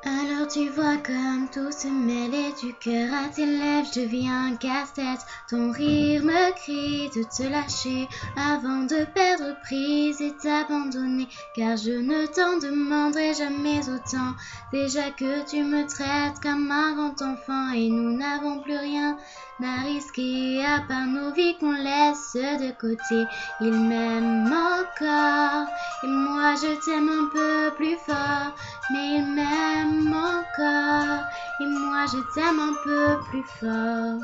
Alors tu vois comme tout se mêle du cœur à tes lèvres, je deviens un casse-tête. Ton rire me crie de te lâcher avant de perdre prise et t'abandonner, car je ne t'en demanderai jamais autant. Déjà que tu me traites comme un grand enfant et nous n'avons plus rien à risquer à part nos vies qu'on laisse de côté. Il m'aime encore et moi je t'aime un peu plus fort, mais il m'aime encore et moi je t'aime un peu plus fort.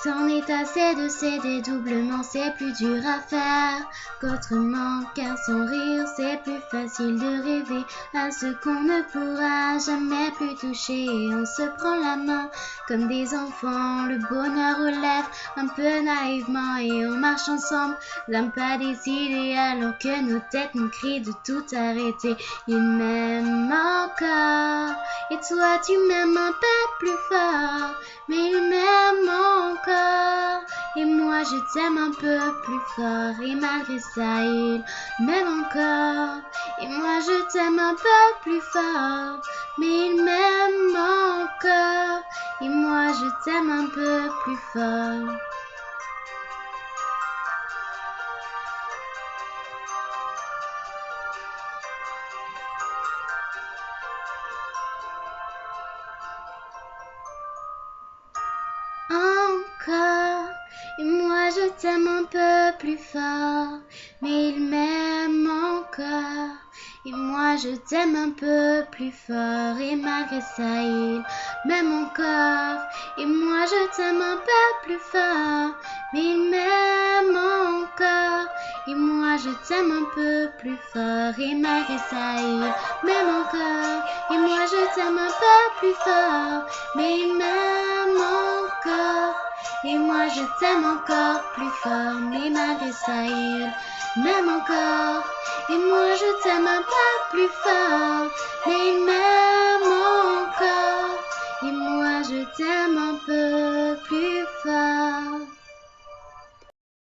C'en est assez de céder doublement, c'est plus dur à faire qu'autrement, car sans rire c'est plus facile de rêver à ce qu'on ne pourra jamais plus toucher. Et on se prend la main comme des enfants, le bonheur aux lèvres un peu naïvement, et on marche ensemble, l'âme pas décidée, alors que nos têtes nous crient de tout arrêter. Il m'aime encore et toi tu m'aimes un peu plus fort, mais il m'aime encore et moi je t'aime un peu plus fort, et malgré ça il m'aime encore et moi je t'aime un peu plus fort, mais il m'aime encore et moi je t'aime un peu plus fort. Encore, et moi je t'aime un peu plus fort, mais il m'aime encore, et moi je t'aime un peu plus fort, et malgré ça il m'aime encore, et moi je t'aime un peu plus fort, mais il m'aime encore, et moi je t'aime un peu plus fort, et malgré ça il m'aime encore, et moi je t'aime un peu plus fort, mais il m'aime encore, et moi je t'aime encore plus fort, mais malgré ça il m'aime encore, et moi je t'aime un peu plus fort, mais il m'aime encore, et moi je t'aime un peu plus fort.